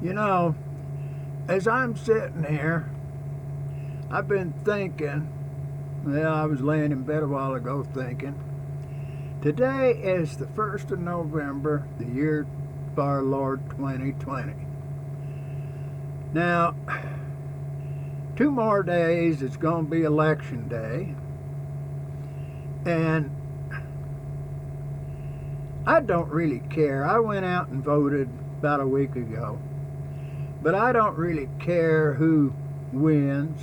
You know, as I'm sitting here, I've been thinking, well, I was laying in bed a while ago thinking, today is the 1st of November, the year of our Lord 2020. Now, 2 more days, it's going to be election day, and I don't really care. I went out and voted about a week ago, but I don't really care who wins,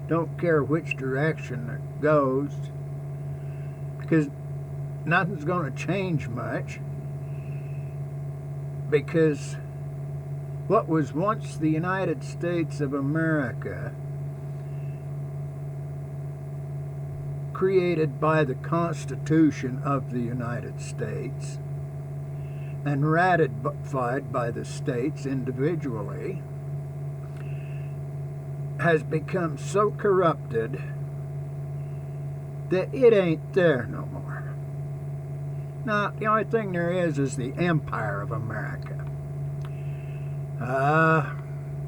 don't care which direction it goes, because nothing's going to change much, because what was once the United States of America, created by the Constitution of the United States and ratified by the states individually, has become so corrupted that it ain't there no more. Now, the only thing there is the Empire of America.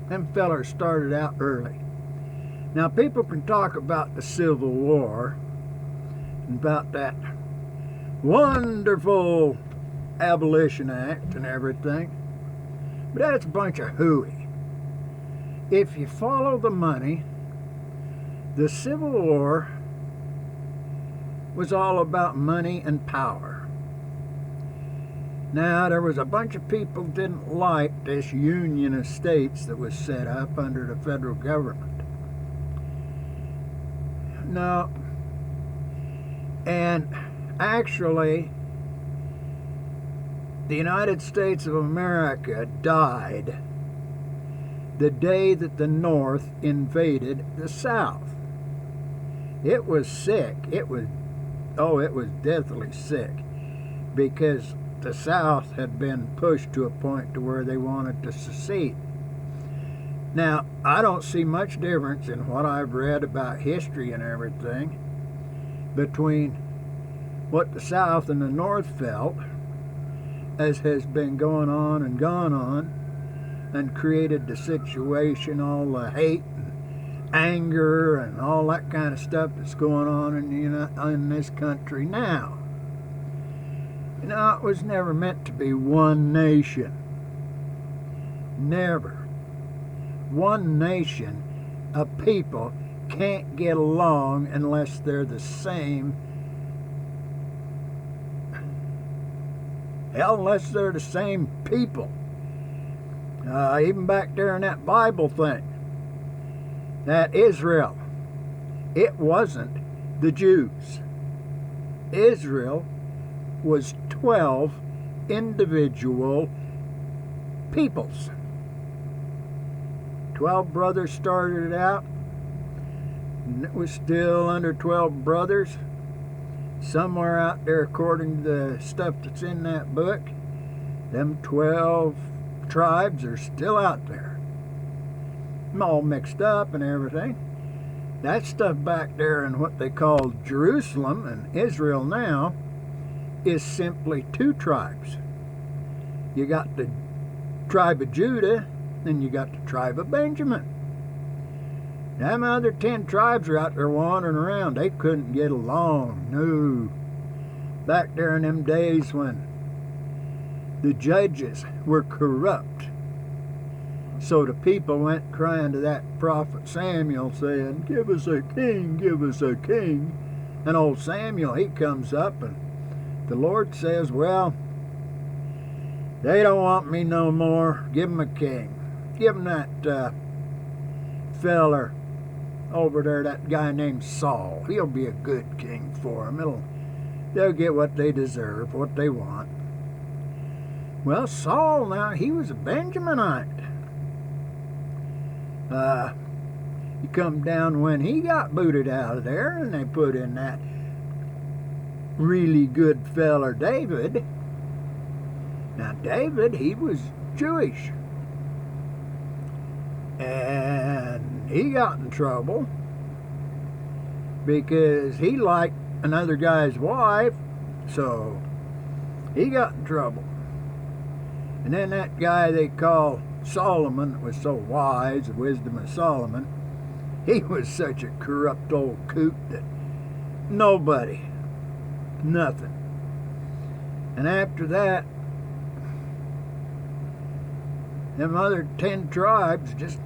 Them fellers started out early. Now, people can talk about the Civil War and about that wonderful Abolition Act and everything, but that's a bunch of hooey. If you follow the money, the Civil War was all about money and power. Now, there was a bunch of people didn't like this union of states that was set up under the federal government. No, and actually, the United States of America died the day that the North invaded the South. It was sick. It was deathly sick, because the South had been pushed to a point to where they wanted to secede. Now, I don't see much difference in what I've read about history and everything between what the South and the North felt, as has been going on and gone on, and created the situation, all the hate and anger and all that kind of stuff that's going on in this country now. You know, it was never meant to be one nation. Never. One nation of people can't get along unless they're the same. Hell, unless they're the same people. Even back there in that Bible thing, that Israel, it wasn't the Jews. Israel was 12 individual peoples. 12 brothers started it out, and it was still under 12 brothers. Somewhere out there, according to the stuff that's in that book, them 12 tribes are still out there. I'm all mixed up and everything. That stuff back there in what they call Jerusalem and Israel now is simply 2 tribes. You got the tribe of Judah, and you got the tribe of Benjamin. Them other 10 tribes are out there wandering around. They couldn't get along. No. Back there in them days when the judges were corrupt. So the people went crying to that prophet Samuel saying, "Give us a king, give us a king." And old Samuel, he comes up, and the Lord says, "Well, they don't want me no more. Give them a king. Give them that feller over there, that guy named Saul. He'll be a good king for them. They'll get what they deserve, what they want." Well, Saul now, he was a Benjaminite. You come down when he got booted out of there, and they put in that really good feller David. Now, David, he was Jewish. And he got in trouble because he liked another guy's wife, so he got in trouble. And then that guy they call Solomon was so wise, the wisdom of Solomon, he was such a corrupt old coot that nobody, nothing. And after that, them other 10 tribes just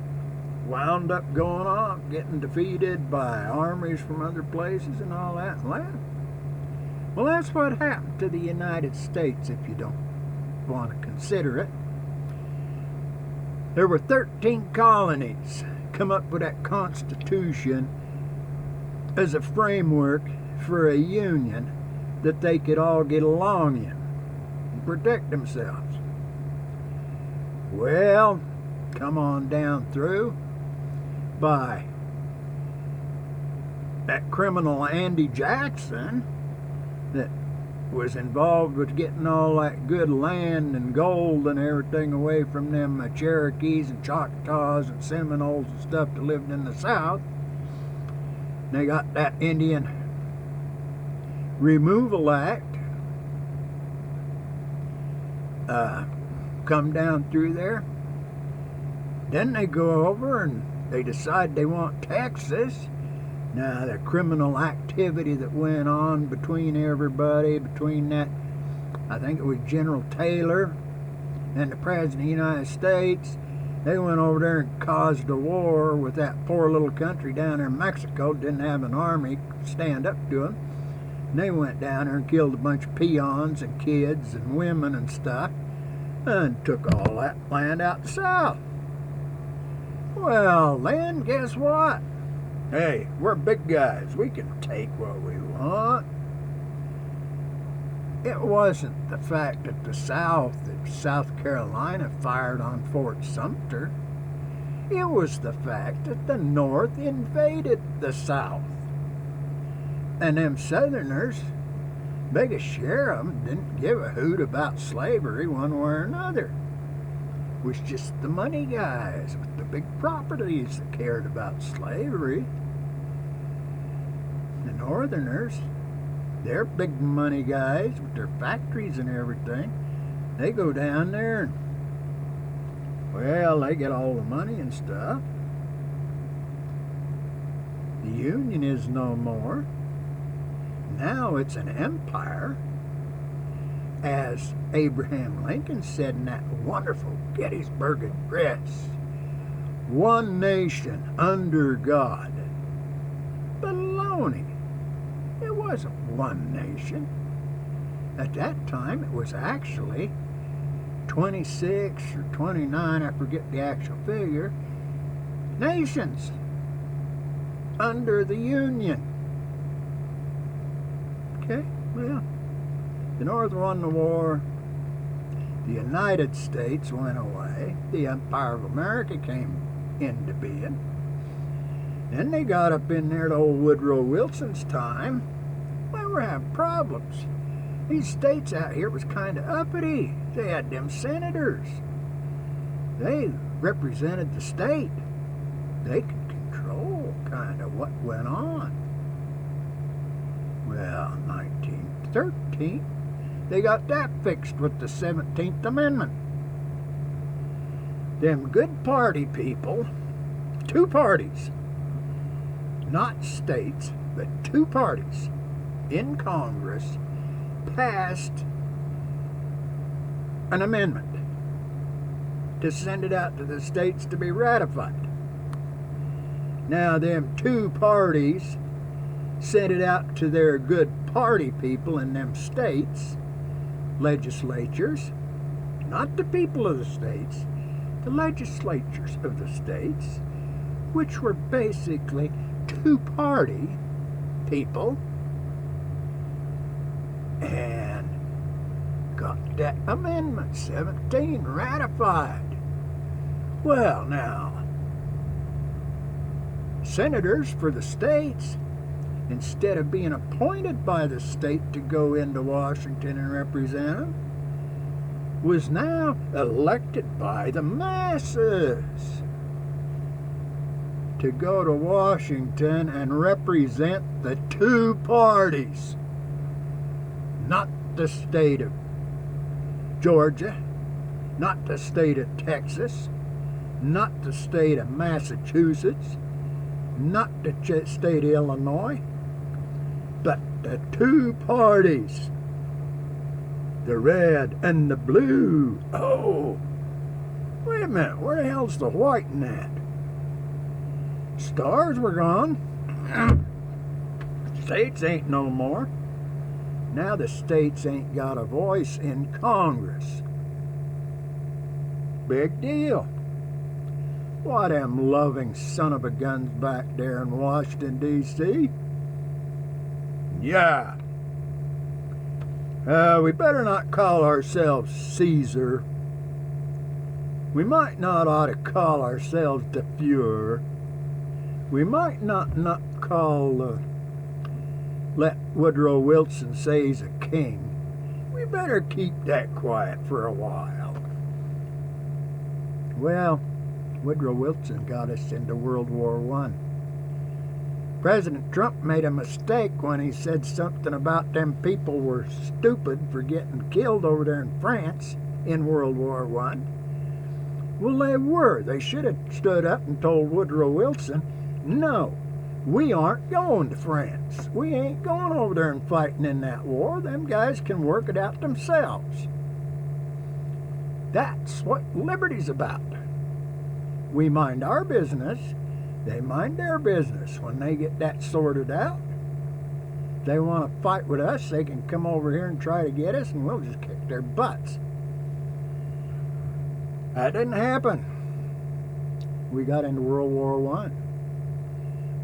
wound up going off, getting defeated by armies from other places and all that. Well, that's what happened to the United States, if you don't want to consider it. There were 13 colonies come up with that Constitution as a framework for a union that they could all get along in and protect themselves. Well, come on down through by that criminal Andy Jackson that was involved with getting all that good land and gold and everything away from them Cherokees and Choctaws and Seminoles and stuff that lived in the South. They got that Indian Removal Act come down through there. Then they go over and they decide they want Texas. Now, the criminal activity that went on between everybody, between that, I think it was General Taylor and the President of the United States, they went over there and caused a war with that poor little country down there in Mexico. Didn't have an army stand up to them. And they went down there and killed a bunch of peons and kids and women and stuff and took all that land out the south. Well, then, guess what? Hey, we're big guys. We can take what we want. It wasn't the fact that the South, that South Carolina fired on Fort Sumter. It was the fact that the North invaded the South. And them Southerners, biggest share of them, didn't give a hoot about slavery one way or another. It was just the money guys with the big properties that cared about slavery. The Northerners, they're big money guys with their factories and everything. They go down there and, well, they get all the money and stuff. The Union is no more. Now it's an empire. As Abraham Lincoln said in that wonderful Gettysburg Address, one nation under God. Baloney. It wasn't one nation. At that time, it was actually 26 or 29, I forget the actual figure, nations under the Union. Okay, well, the North won the war. The United States went away. The Empire of America came into being. Then they got up in there to old Woodrow Wilson's time. Well, we're having problems. These states out here was kind of uppity. They had them senators. They represented the state. They could control kind of what went on. Well, 1913, they got that fixed with the 17th Amendment. Them good party people, 2 parties, not states, but 2 parties in Congress passed an amendment to send it out to the states to be ratified. Now, them 2 parties sent it out to their good party people in them states, legislatures, not the people of the states, the legislatures of the states, which were basically 2-party people, and got that Amendment 17 ratified. Well, now, senators for the states, instead of being appointed by the state to go into Washington and represent them, was now elected by the masses to go to Washington and represent the 2 parties, not the state of Georgia, not the state of Texas, not the state of Massachusetts, not the state of Illinois, but the two parties, the red and the blue. Oh, wait a minute, where the hell's the white in that? Stars were gone. States ain't no more. Now the states ain't got a voice in Congress. Big deal. Why, them loving son of a guns back there in Washington, D.C.? Yeah. We better not call ourselves Caesar. We might not ought to call ourselves the Fuhrer. We might not call, let Woodrow Wilson say he's a king. We better keep that quiet for a while. Well, Woodrow Wilson got us into World War I. President Trump made a mistake when he said something about them people were stupid for getting killed over there in France in World War I. Well, they were. They should have stood up and told Woodrow Wilson, no, we aren't going to France. We ain't going over there and fighting in that war. Them guys can work it out themselves. That's what liberty's about. We mind our business. They mind their business. When they get that sorted out, if they want to fight with us, they can come over here and try to get us, and we'll just kick their butts. That didn't happen. We got into World War I.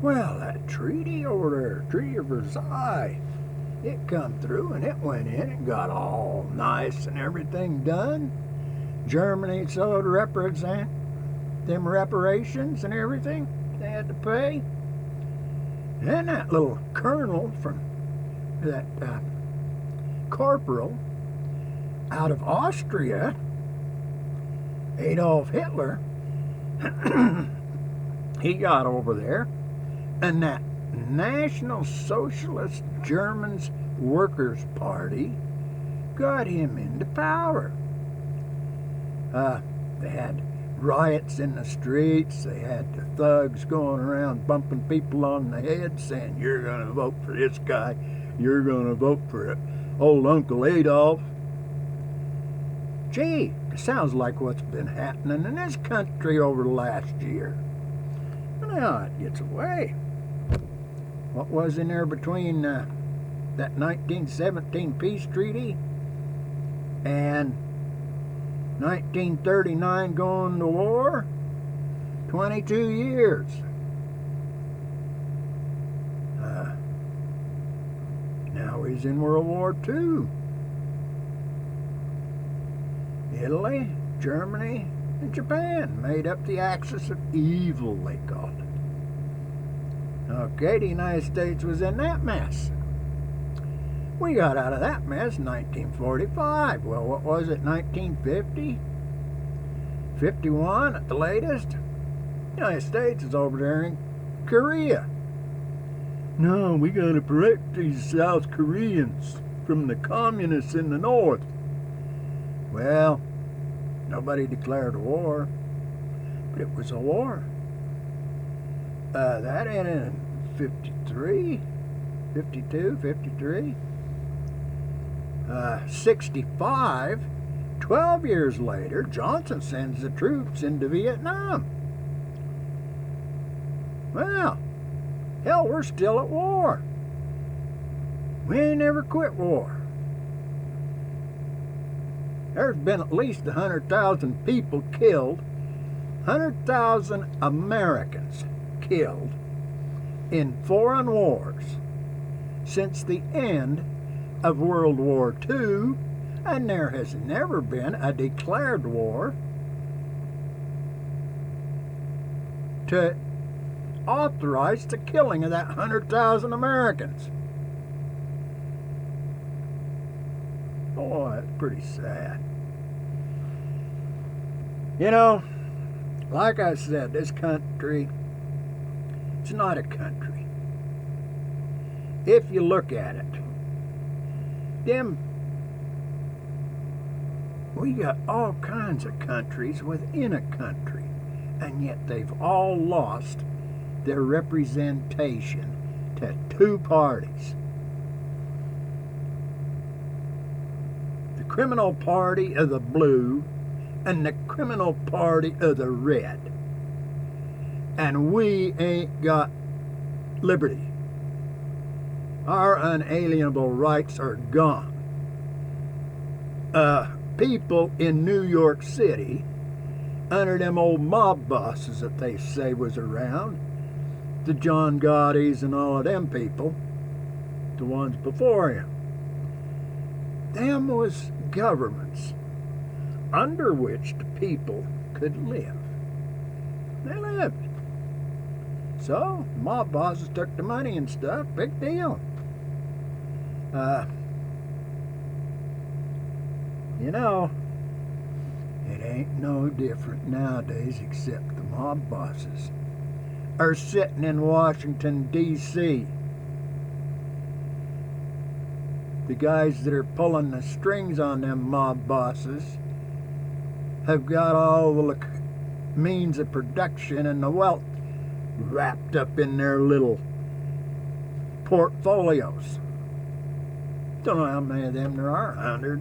Well, that treaty over there, Treaty of Versailles, it come through and it went in and got all nice and everything done. Germany so to represent them reparations and everything they had to pay. And that little colonel from that corporal out of Austria, Adolf Hitler, he got over there, and that National Socialist Germans Workers' Party got him into power. They had riots in the streets. They had the thugs going around bumping people on the head saying, you're going to vote for this guy. You're going to vote for old Uncle Adolf. Gee, it sounds like what's been happening in this country over the last year. Now it gets away. What was in there between that 1917 peace treaty and 1939 going to war? 22 years. Now he's in World War II. Italy, Germany, and Japan made up the axis of evil, they called it. Okay, the United States was in that mess. We got out of that mess in 1945. Well, what was it, 1950? 51 at the latest? The United States is over there in Korea. No, we got to protect these South Koreans from the communists in the north. Well, nobody declared a war, but it was a war. That ended in 53, 52, 53. 65, 12 years later, Johnson sends the troops into Vietnam. Well, hell, we're still at war. We ain't never quit war. There's been at least 100,000 people killed, 100,000 Americans killed in foreign wars since the end of World War II, and there has never been a declared war to authorize the killing of that 100,000 Americans. Oh, that's pretty sad. You know, like I said, this country, it's not a country. If you look at it, we got all kinds of countries within a country. and yet they've all lost their representation to two parties. The criminal party of the blue and the criminal party of the red. And we ain't got liberty. Our unalienable rights are gone. People in New York City, under them old mob bosses that they say was around, the John Gottis and all of them people, the ones before him, them was governments under which the people could live. They lived. So, mob bosses took the money and stuff, big deal. You know, it ain't no different nowadays except the mob bosses are sitting in Washington, D.C. The guys that are pulling the strings on them mob bosses have got all the means of production and the wealth wrapped up in their little portfolios. Don't know how many of them there are, 100,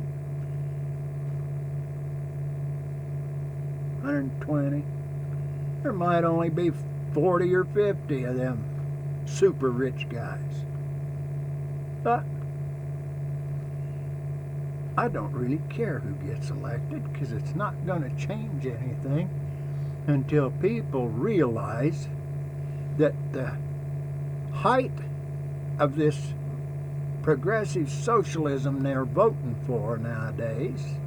120. There might only be 40 or 50 of them super rich guys. But I don't really care who gets elected, because it's not going to change anything until people realize that the height of this progressive socialism they're voting for nowadays,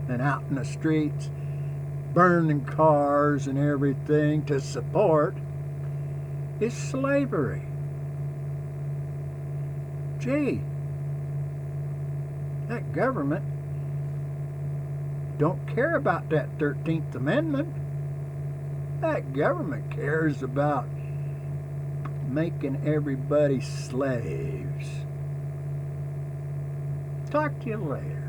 and out in the streets burning cars and everything to support, is slavery. Gee, that government don't care about that 13th Amendment. That government cares about making everybody slaves. Talk to you later.